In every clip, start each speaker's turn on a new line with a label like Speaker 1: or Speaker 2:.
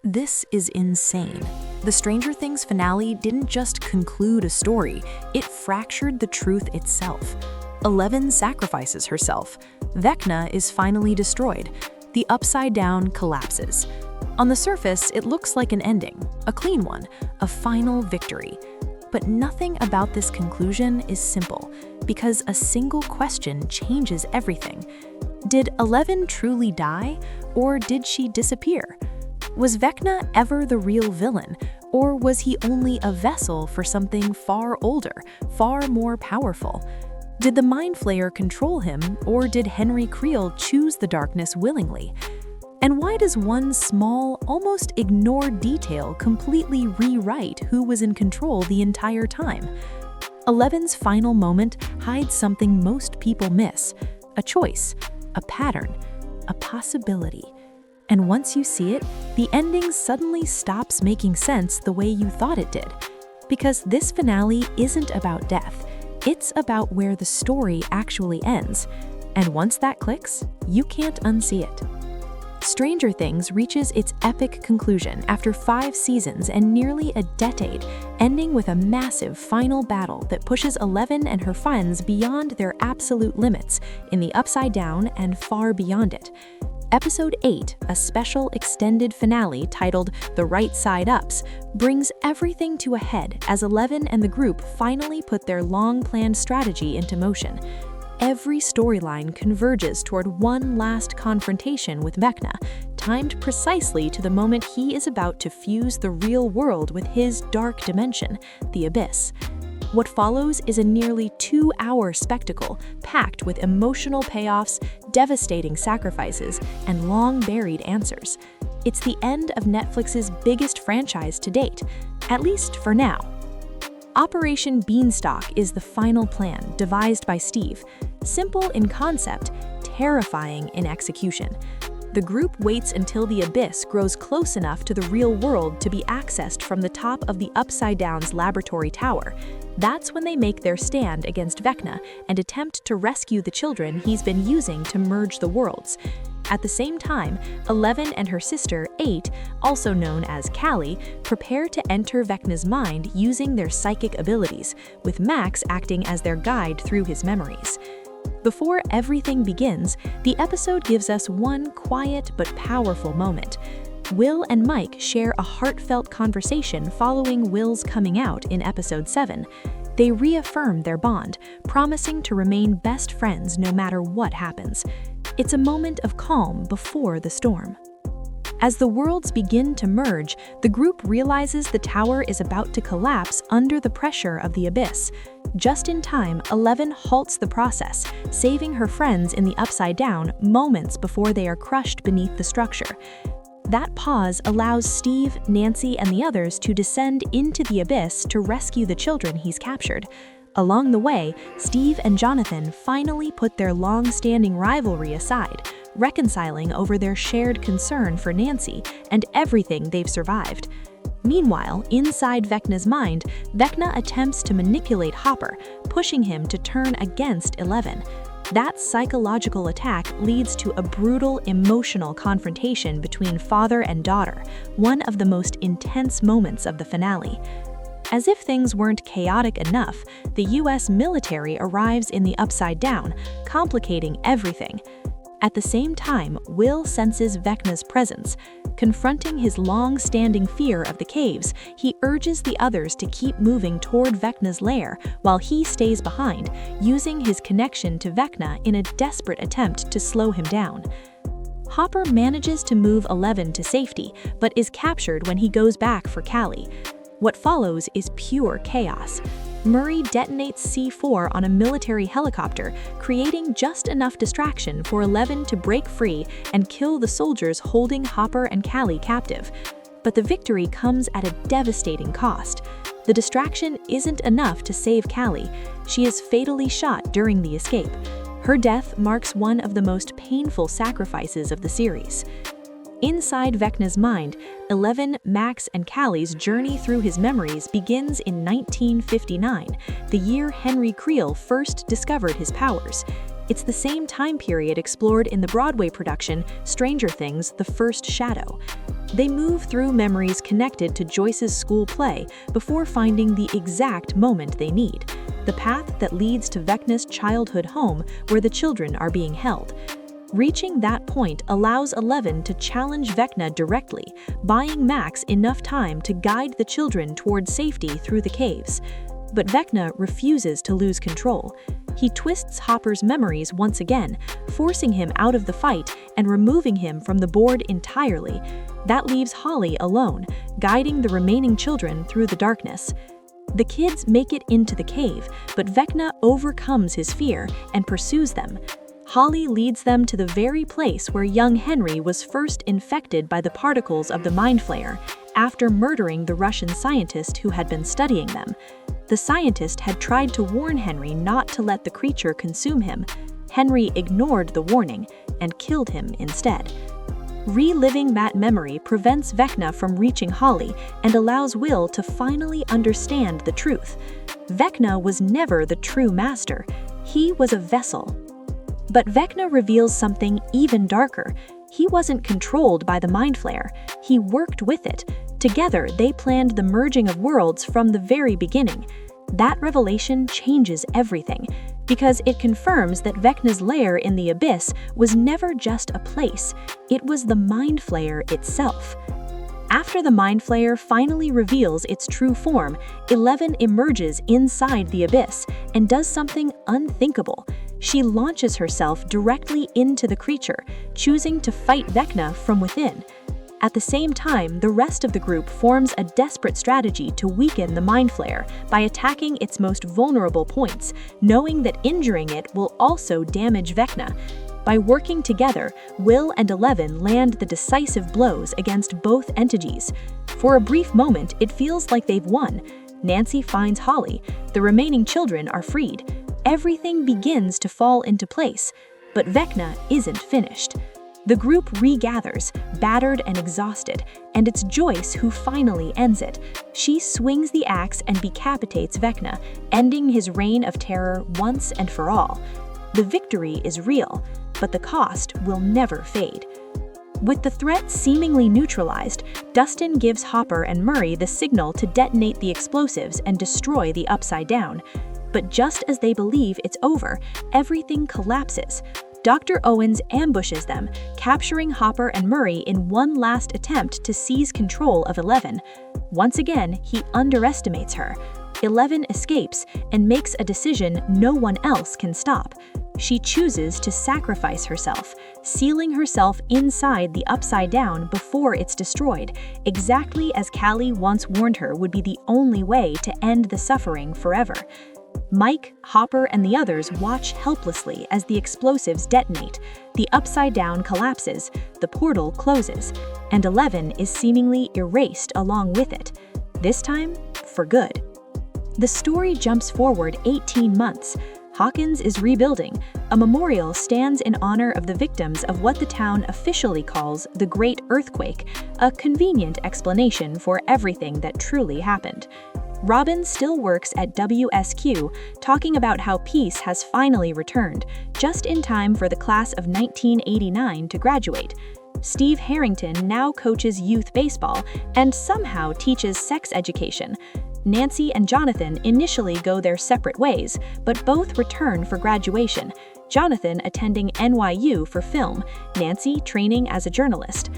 Speaker 1: This is insane. The Stranger Things finale didn't just conclude a story, it fractured the truth itself. Eleven sacrifices herself. Vecna is finally destroyed. The Upside Down collapses. On the surface, it looks like an ending, a clean one, a final victory. But nothing about this conclusion is simple, because a single question changes everything. Did Eleven truly die, or did she disappear? Was Vecna ever the real villain, or was he only a vessel for something far older, far more powerful? Did the Mind Flayer control him, or did Henry Creel choose the darkness willingly? And why does one small, almost ignored detail completely rewrite who was in control the entire time? Eleven's final moment hides something most people miss: a choice, a pattern, a possibility. And once you see it, the ending suddenly stops making sense the way you thought it did. Because this finale isn't about death, it's about where the story actually ends. And once that clicks, you can't unsee it. Stranger Things reaches its epic conclusion after 5 seasons and nearly a decade, ending with a massive final battle that pushes Eleven and her friends beyond their absolute limits in the Upside Down and far beyond it. Episode 8, a special extended finale titled The Right Side Ups, brings everything to a head as Eleven and the group finally put their long-planned strategy into motion. Every storyline converges toward one last confrontation with Vecna, timed precisely to the moment he is about to fuse the real world with his dark dimension, the Abyss. What follows is a nearly 2-hour spectacle packed with emotional payoffs, devastating sacrifices, and long-buried answers. It's the end of Netflix's biggest franchise to date, at least for now. Operation Beanstalk is the final plan devised by Steve. Simple in concept, terrifying in execution. The group waits until the Abyss grows close enough to the real world to be accessed from the top of the Upside Down's laboratory tower. That's when they make their stand against Vecna and attempt to rescue the children he's been using to merge the worlds. At the same time, Eleven and her sister, 8, also known as Callie, prepare to enter Vecna's mind using their psychic abilities, with Max acting as their guide through his memories. Before everything begins, the episode gives us one quiet but powerful moment. Will and Mike share a heartfelt conversation following Will's coming out in episode 7. They reaffirm their bond, promising to remain best friends no matter what happens. It's a moment of calm before the storm. As the worlds begin to merge, the group realizes the tower is about to collapse under the pressure of the Abyss. Just in time, Eleven halts the process, saving her friends in the Upside Down moments before they are crushed beneath the structure. That pause allows Steve, Nancy, and the others to descend into the Abyss to rescue the children he's captured. Along the way, Steve and Jonathan finally put their long-standing rivalry aside, reconciling over their shared concern for Nancy and everything they've survived. Meanwhile, inside Vecna's mind, Vecna attempts to manipulate Hopper, pushing him to turn against Eleven. That psychological attack leads to a brutal, emotional confrontation between father and daughter, one of the most intense moments of the finale. As if things weren't chaotic enough, the US military arrives in the Upside Down, complicating everything. At the same time, Will senses Vecna's presence. Confronting his long-standing fear of the caves, he urges the others to keep moving toward Vecna's lair while he stays behind, using his connection to Vecna in a desperate attempt to slow him down. Hopper manages to move Eleven to safety, but is captured when he goes back for Callie. What follows is pure chaos. Murray detonates C4 on a military helicopter, creating just enough distraction for Eleven to break free and kill the soldiers holding Hopper and Callie captive. But the victory comes at a devastating cost. The distraction isn't enough to save Callie. She is fatally shot during the escape. Her death marks one of the most painful sacrifices of the series. Inside Vecna's mind, Eleven, Max, and Callie's journey through his memories begins in 1959, the year Henry Creel first discovered his powers. It's the same time period explored in the Broadway production Stranger Things: The First Shadow. They move through memories connected to Joyce's school play before finding the exact moment they need, the path that leads to Vecna's childhood home where the children are being held. Reaching that point allows 11 to challenge Vecna directly, buying Max enough time to guide the children toward safety through the caves. But Vecna refuses to lose control. He twists Hopper's memories once again, forcing him out of the fight and removing him from the board entirely. That leaves Holly alone, guiding the remaining children through the darkness. The kids make it into the cave, but Vecna overcomes his fear and pursues them. Holly leads them to the very place where young Henry was first infected by the particles of the Mind Flayer, after murdering the Russian scientist who had been studying them. The scientist had tried to warn Henry not to let the creature consume him. Henry ignored the warning and killed him instead. Reliving that memory prevents Vecna from reaching Holly and allows Will to finally understand the truth. Vecna was never the true master. He was a vessel. But Vecna reveals something even darker. He wasn't controlled by the Mind Flayer. He worked with it. Together, they planned the merging of worlds from the very beginning. That revelation changes everything, because it confirms that Vecna's lair in the Abyss was never just a place. It was the Mind Flayer itself. After the Mind Flayer finally reveals its true form, 11 emerges inside the Abyss and does something unthinkable. She launches herself directly into the creature, choosing to fight Vecna from within. At the same time, the rest of the group forms a desperate strategy to weaken the Mind Flayer by attacking its most vulnerable points, knowing that injuring it will also damage Vecna. By working together, Will and 11 land the decisive blows against both entities. For a brief moment, it feels like they've won. Nancy finds Holly. The remaining children are freed. Everything begins to fall into place, but Vecna isn't finished. The group regathers, battered and exhausted, and it's Joyce who finally ends it. She swings the axe and decapitates Vecna, ending his reign of terror once and for all. The victory is real, but the cost will never fade. With the threat seemingly neutralized, Dustin gives Hopper and Murray the signal to detonate the explosives and destroy the Upside Down. But just as they believe it's over, everything collapses. Dr. Owens ambushes them, capturing Hopper and Murray in one last attempt to seize control of 11. Once again, he underestimates her. 11 escapes and makes a decision no one else can stop. She chooses to sacrifice herself, sealing herself inside the Upside Down before it's destroyed, exactly as Callie once warned her would be the only way to end the suffering forever. Mike, Hopper, and the others watch helplessly as the explosives detonate. The Upside Down collapses, the portal closes, and 11 is seemingly erased along with it. This time, for good. The story jumps forward 18 months. Hawkins is rebuilding. A memorial stands in honor of the victims of what the town officially calls the Great Earthquake, a convenient explanation for everything that truly happened. Robin still works at WSQ, talking about how peace has finally returned, just in time for the class of 1989 to graduate. Steve Harrington now coaches youth baseball and somehow teaches sex education. Nancy and Jonathan initially go their separate ways, but both return for graduation, Jonathan attending NYU for film, Nancy training as a journalist.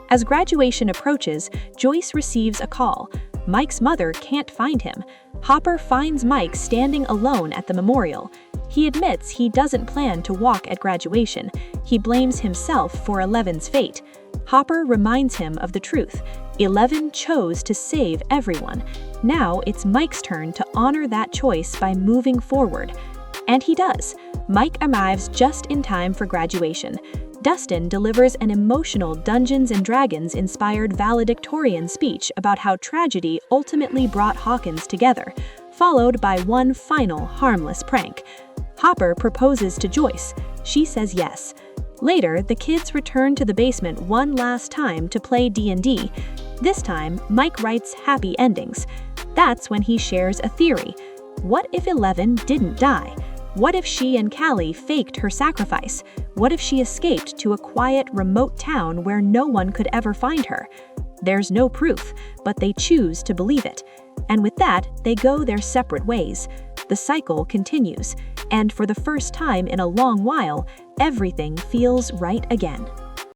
Speaker 1: As graduation approaches, Joyce receives a call. Mike's mother can't find him. Hopper finds Mike standing alone at the memorial. He admits he doesn't plan to walk at graduation. He blames himself for 11's fate. Hopper reminds him of the truth. 11 chose to save everyone. Now it's Mike's turn to honor that choice by moving forward. And he does. Mike arrives just in time for graduation. Dustin delivers an emotional Dungeons & Dragons-inspired valedictorian speech about how tragedy ultimately brought Hawkins together, followed by one final harmless prank. Hopper proposes to Joyce. She says yes. Later, the kids return to the basement one last time to play D&D. This time, Mike writes happy endings. That's when he shares a theory. What if 11 didn't die?
Speaker 2: What if she and Callie faked her sacrifice? What if she escaped to a quiet, remote town where no one could ever find her? There's no proof, but they choose to believe it. And with that, they go their separate ways. The cycle continues, and for the first time in a long while, everything feels right again.